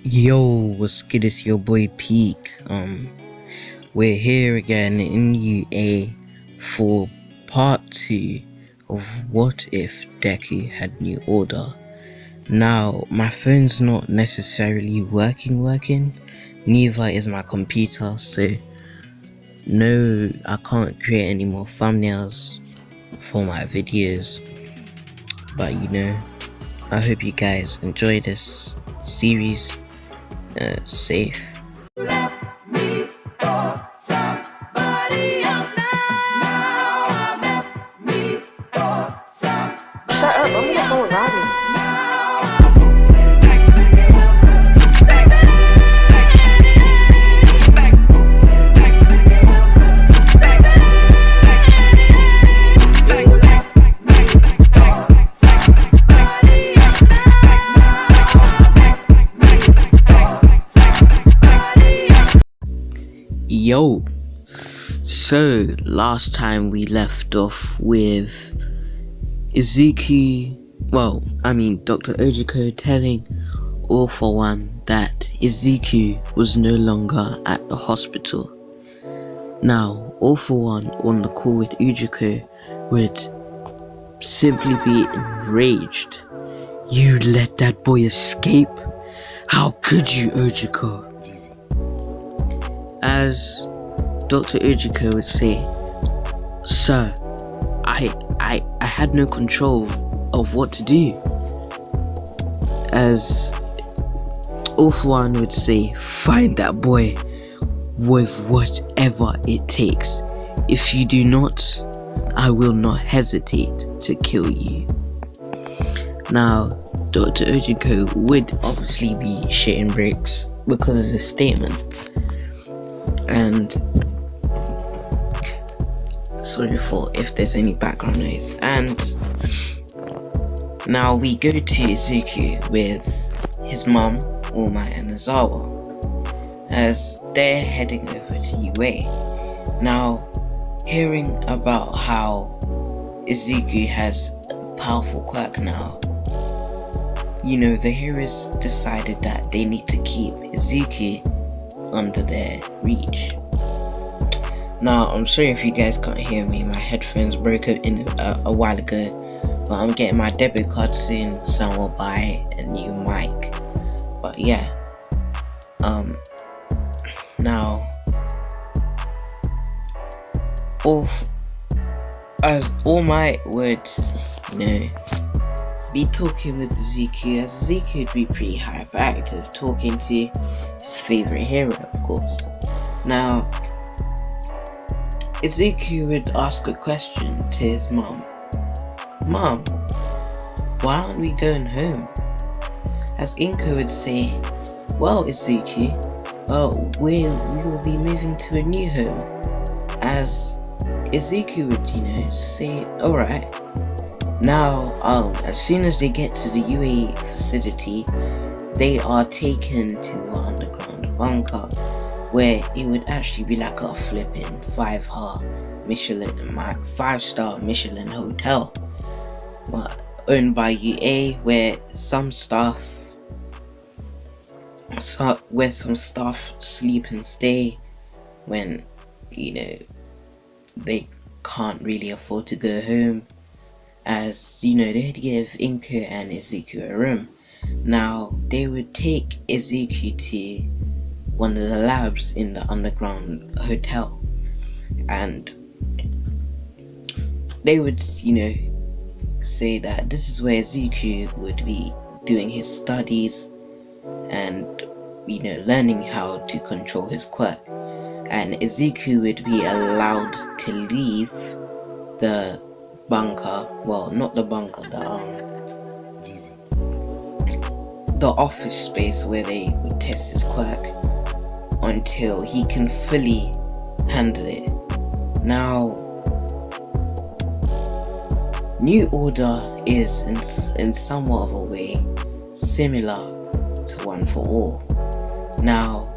Yo, what's good? It's your boy Peak. We're here again in UA for part 2 of What If Deku Had New Order. Now, my phone's not necessarily working, neither is my computer, so no, I can't create any more thumbnails for my videos. But I hope you guys enjoy this series. Safe. Left me for somebody else. Now I left me for somebody. Shut up, I'm on the phone with Rodney. Yo, so last time we left off with Dr. Ojiko telling All For One that Izuku was no longer at the hospital. Now, All For One on the call with Ujiko would simply be enraged. You let that boy escape? How could you, Ojiko? As Dr. Ujiko would say, Sir, I had no control of what to do. As All For One would say, find that boy with whatever it takes. If you do not, I will not hesitate to kill you. Now, Dr. Ujiko would obviously be shitting bricks because of this statement. And sorry for if there's any background noise. And now we go to Izuku with his mum, All Might, and Ozawa as they're heading over to UA. Now, hearing about how Izuku has a powerful quirk now, the heroes decided that they need to keep Izuku under their reach. Now, I'm sorry if you guys can't hear me, my headphones broke a while ago, but I'm getting my debit card soon, so I will buy a new mic. But yeah, now, as All Might would, be talking with Deku, as Deku would be pretty hyperactive, talking to his favorite hero, of course. Now, Deku would ask a question to his mom. Mom, why aren't we going home? As Inko would say, well, Izuku, we will be moving to a new home. As Izuku would, say, alright. Now, as soon as they get to the UA facility, they are taken to an underground bunker, where it would actually be like a flipping 5-star Michelin hotel, owned by UA, where some staff sleep and stay when they can't really afford to go home. As they'd give Inko and Izuku a room. Now, they would take Izuku to one of the labs in the underground hotel, and they would say that this is where Izuku would be doing his studies and learning how to control his quirk. And Izuku would be allowed to leave the bunker, not the bunker, the office space where they would test his quirk, until he can fully handle it. Now, New Order is in somewhat of a way similar to One For All. Now,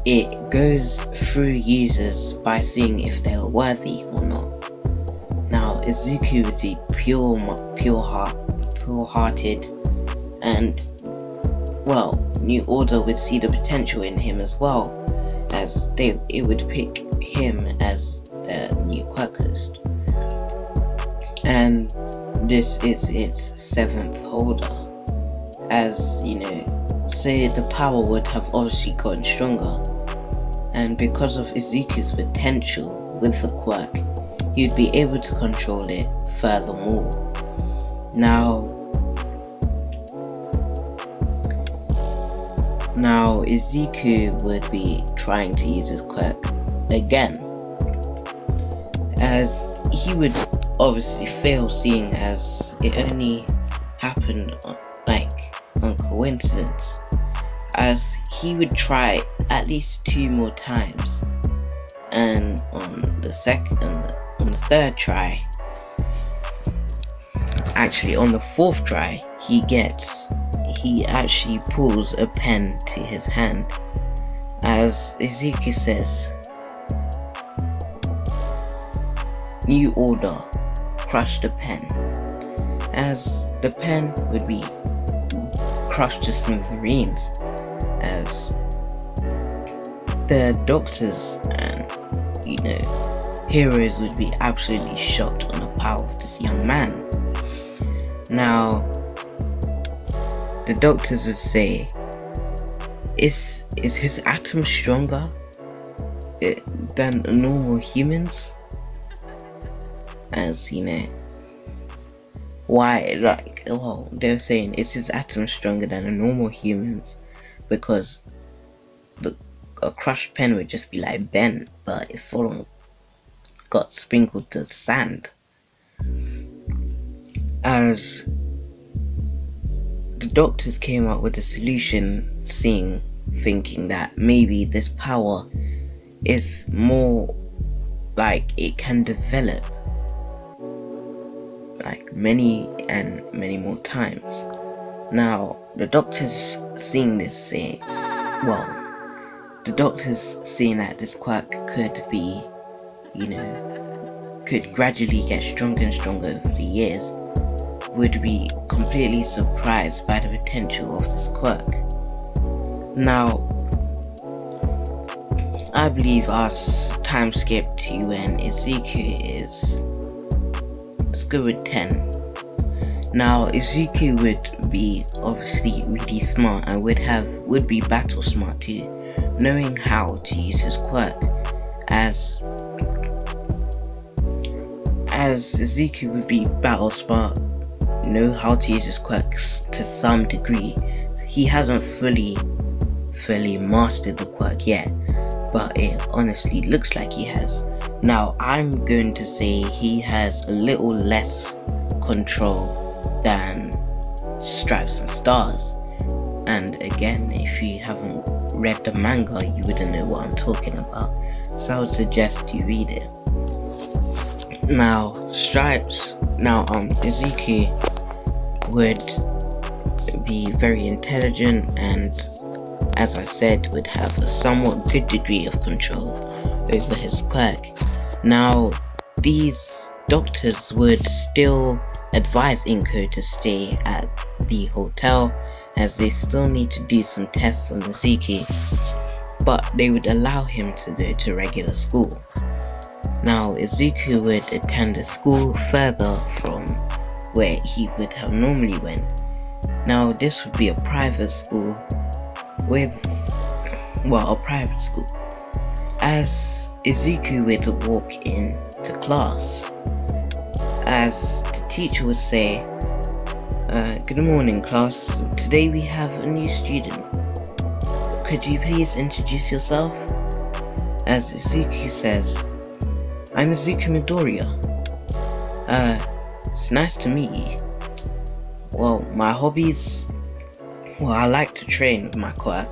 it goes through users by seeing if they are worthy or not. Now, Izuku would be pure-hearted, and New Order would see the potential in him as well, as it would pick him as the new quirk host. And this is its 7th holder, as so the power would have obviously gotten stronger, and because of Izuku's potential with the quirk, he'd be able to control it furthermore. Now Izuku would be trying to use his quirk again, as he would obviously fail, seeing as it only happened on coincidence, as he would try at least 2 more times, and on the 3rd try, actually on the 4th try, he actually pulls a pen to his hand, as Izuku says, "New Order, crush the pen," as the pen would be crushed to smithereens, as the doctors and heroes would be absolutely shocked on the power of this young man. Now the doctors would say, is his atom stronger than normal humans? As why, they're saying, is his atom stronger than a normal humans? Because a crushed pen would just be like bent, but if it got sprinkled to sand. As the doctors came up with a solution, thinking that maybe this power is more like it can develop many and many more times. Now the doctors seeing this saying that this quirk could be could gradually get stronger and stronger over the years, would be completely surprised by the potential of this quirk. Now I believe our time skip to when Izuku is, let's go with 10. Now Izuku would be obviously really smart and would be battle smart too, knowing how to use his quirk, as Deku would be battle smart, know how to use his quirks to some degree. He hasn't fully mastered the quirk yet, but it honestly looks like he has. Now I'm going to say he has a little less control than Stripes and Stars, and again, if you haven't read the manga, you wouldn't know what I'm talking about, so I would suggest you read it. Now Izuku would be very intelligent, and as I said, would have a somewhat good degree of control over his quirk. Now these doctors would still advise Inko to stay at the hotel, as they still need to do some tests on Izuku, but they would allow him to go to regular school. Now Izuku would attend a school further from where he would have normally went. Now this would be a private school as Izuku would walk into class, as the teacher would say, "Good morning class, today we have a new student. Could you please introduce yourself?" As Izuku says, "I'm Izuku Midoriya. It's nice to meet you. Well, my hobbies, I like to train with my quirk.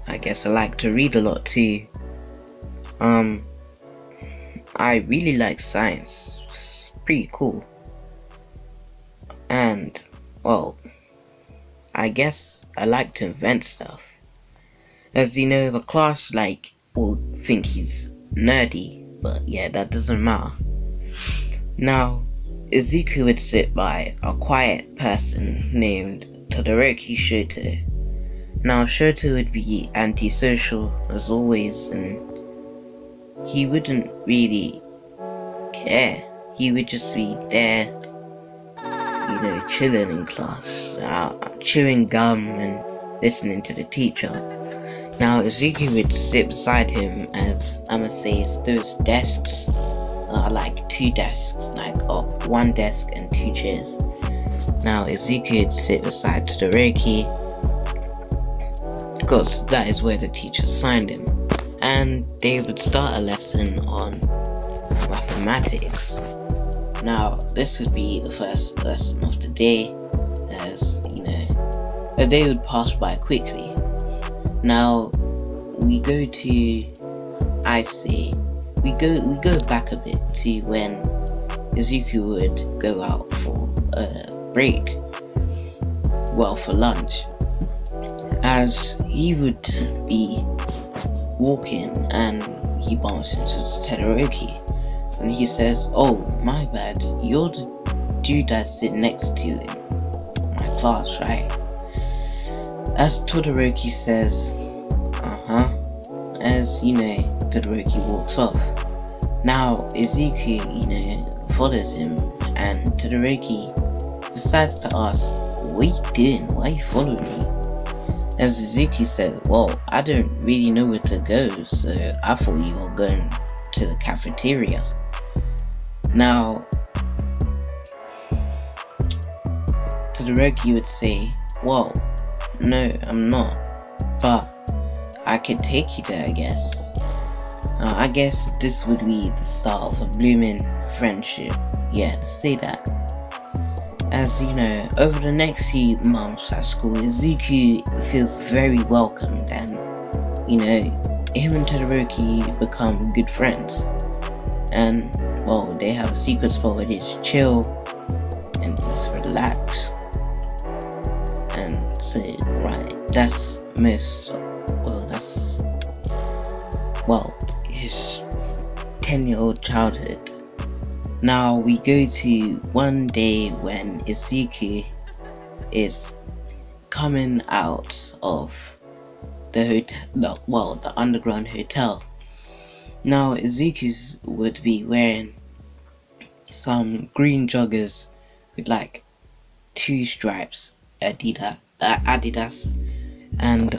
I guess I like to read a lot too. I really like science. It's pretty cool. And, I guess I like to invent stuff. As you know, the class will think he's nerdy, but yeah, that doesn't matter." Now Izuku would sit by a quiet person named Todoroki Shoto. Now Shoto would be antisocial as always, and he wouldn't really care. He would just be there, chilling in class, chewing gum and listening to the teacher. Now Izuku would sit beside him, as I'ma say, it's those desks are like two desks, one desk and two chairs. Now Izuku would sit beside Todoroki, because that is where the teacher assigned him, and they would start a lesson on mathematics. Now this would be the first lesson of the day, as the day would pass by quickly. Now we go back a bit to when Izuku would go out for a break, for lunch, as he would be walking and he bumps into Todoroki, and he says, "Oh, my bad, you're the dude I sit next to in my class, right?" As Todoroki says, as Todoroki walks off. Now Izuku, follows him, and Todoroki decides to ask, "What are you doing? Why are you following me?" As Izuku says, "Well, I don't really know where to go, so I thought you were going to the cafeteria." Now Todoroki would say, "Well, no, I'm not, but I could take you there, I guess." I guess this would be the start of a blooming friendship. Yeah, let's say that. As over the next few months at school, Izuku feels very welcomed, and him and Todoroki become good friends. And they have a secret spot where they just chill and just relax. And so, that's his 10-year-old childhood. Now we go to one day when Izuku is coming out of the hotel, the underground hotel. Now Izuku would be wearing some green joggers with two stripes, Adidas, and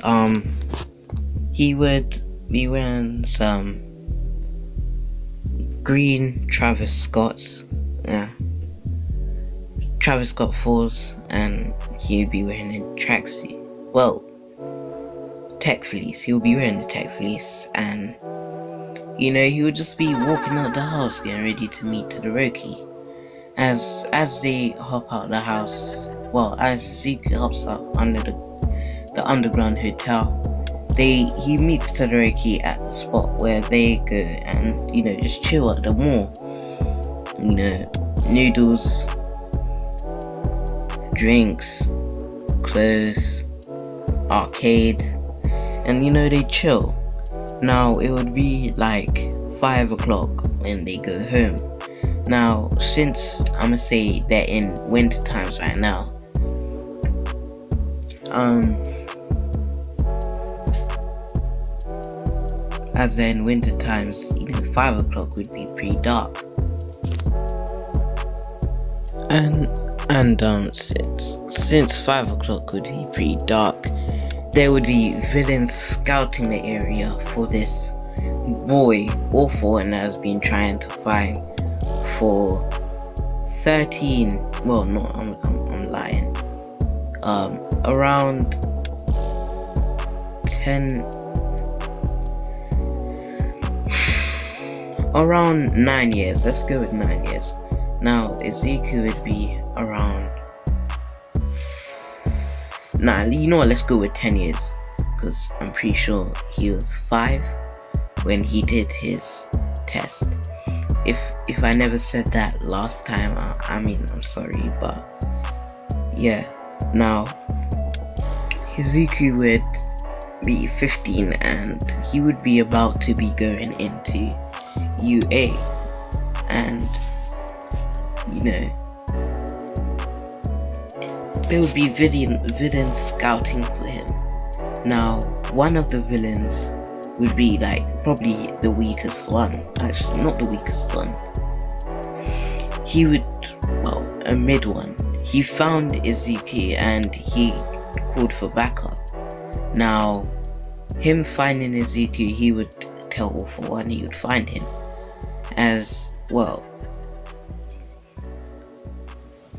he would be wearing some green Travis Scott 4s, and he'd be wearing a tracksuit. Tech fleece. He'll be wearing the tech fleece, and he would just be walking out the house, getting ready to meet Todoroki. As they hop out the house, as Izuku hops out under the underground hotel, he meets Todoroki at the spot where they go and just chill at the mall. Noodles, drinks, clothes, arcade, and they chill. Now it would be 5 o'clock when they go home. Now since I'ma say they're in winter times right now, as they're in winter times, 5 o'clock would be pretty dark. And since 5 o'clock would be pretty dark, there would be villains scouting the area for this boy or foreign that has been trying to find for 13. Well, no, I'm lying. Around 10. Around 9 years. Let's go with 9 years. Now Izuku would be around. Let's go with 10 years, because I'm pretty sure he was 5 when he did his test. If I never said that last time, I'm sorry, but yeah. Now Izuku would be 15, and he would be about to be going into UA, and there would be villains scouting for him. Now, one of the villains would be like probably the weakest one. Actually, not the weakest one. He would, well, a mid one. He found Izuku and he called for backup. Now, him finding Izuku, he would tell All For One he would find him. As well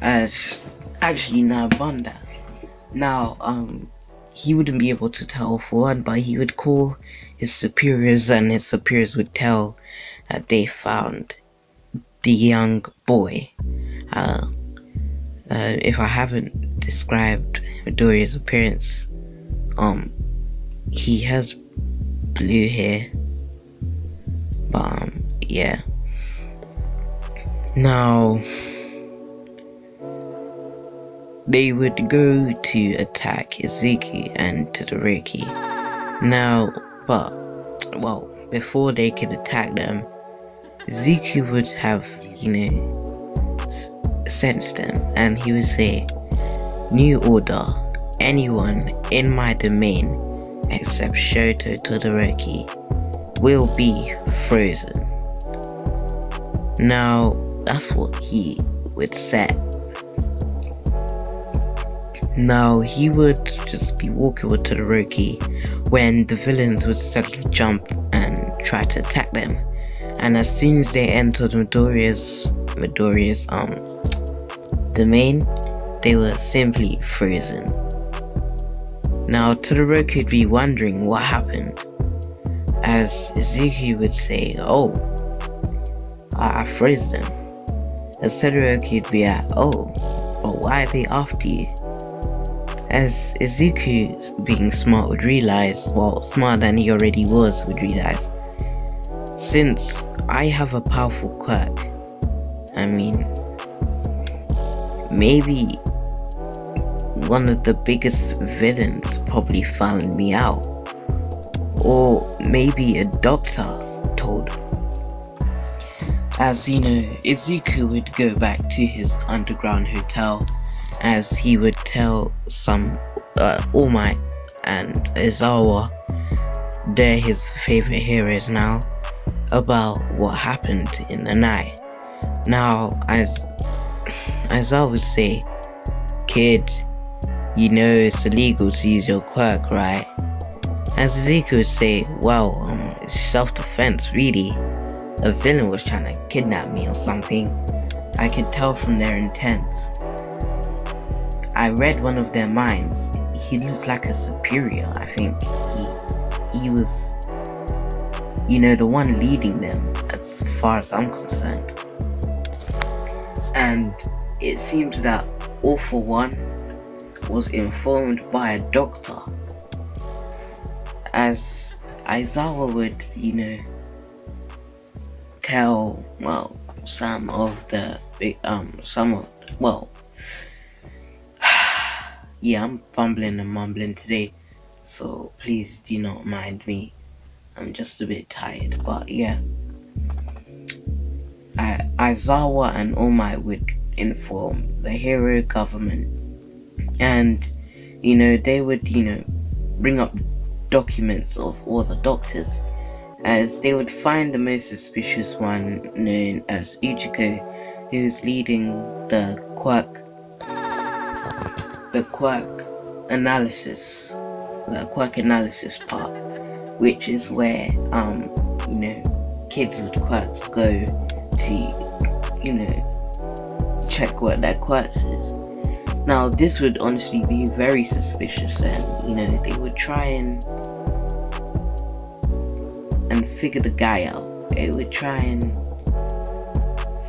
as actually Nabanda. Now, he wouldn't be able to tell All For One, but he would call his superiors, and his superiors would tell that they found the young boy. If I haven't described Midoriya's appearance, he has blue hair, but yeah. Now, they would go to attack Izuku and Todoroki. Now, before they could attack them, Izuku would have, sensed them, and he would say, "New order, anyone in my domain except Shoto Todoroki will be frozen." Now, that's what he would say. Now, he would just be walking with Todoroki when the villains would suddenly jump and try to attack them. And as soon as they entered Midoriya's domain, they were simply frozen. Now, Todoroki would be wondering what happened, as Izuku would say, "Oh, I froze them." As Todoroki would be like, "Oh, but why are they after you?" As Izuku, being smart, would realize, smarter than he already was, would realize, since I have a powerful quirk, maybe one of the biggest villains probably found me out, or maybe a doctor told. As Izuku would go back to his underground hotel, as he would tell some All Might and Izawa, they're his favorite heroes now, about what happened in the night. Now, as I would say, "Kid, it's illegal to use your quirk, right?" As Izuku would say, "Well, it's self-defense, really. A villain was trying to kidnap me or something. I could tell from their intents. I read one of their minds. He looked like a superior. I think he was, the one leading them, as far as I'm concerned. And it seems that All For One was informed by a doctor, as Aizawa would, tell, some of the yeah, I'm fumbling and mumbling today, so please do not mind me. I'm just a bit tired, but yeah. Aizawa and All Might would inform the hero government, and they would bring up documents of all the doctors, as they would find the most suspicious one, known as Uchiko, who's leading the quirk analysis part, which is where kids with quirks go to check what their quirks is. Now, this would honestly be very suspicious, and they would try and figure the guy out. They would try and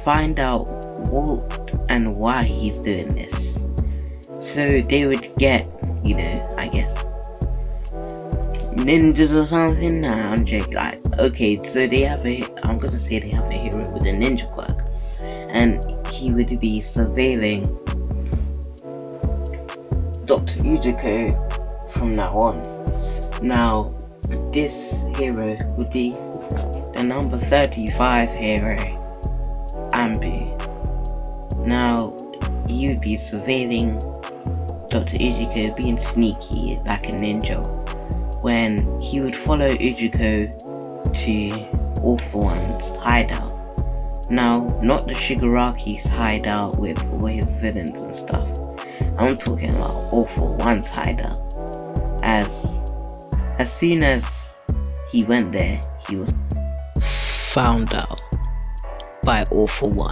find out what and why he's doing this. So they would get, I guess, ninjas or something. Nah, I'm joking. Okay, so I'm gonna say they have a hero with a ninja quirk, and he would be surveilling Dr. Uchiko from now on. Now, this hero would be the number 35 hero, Ambu. Now, he would be surveilling Dr. Ujiko being sneaky like a ninja when he would follow Ujiko to All For One's hideout. Now, not the Shigaraki's hideout with all his villains and stuff. I'm talking about All For One's hideout. As soon as he went there, he was found out by All For One.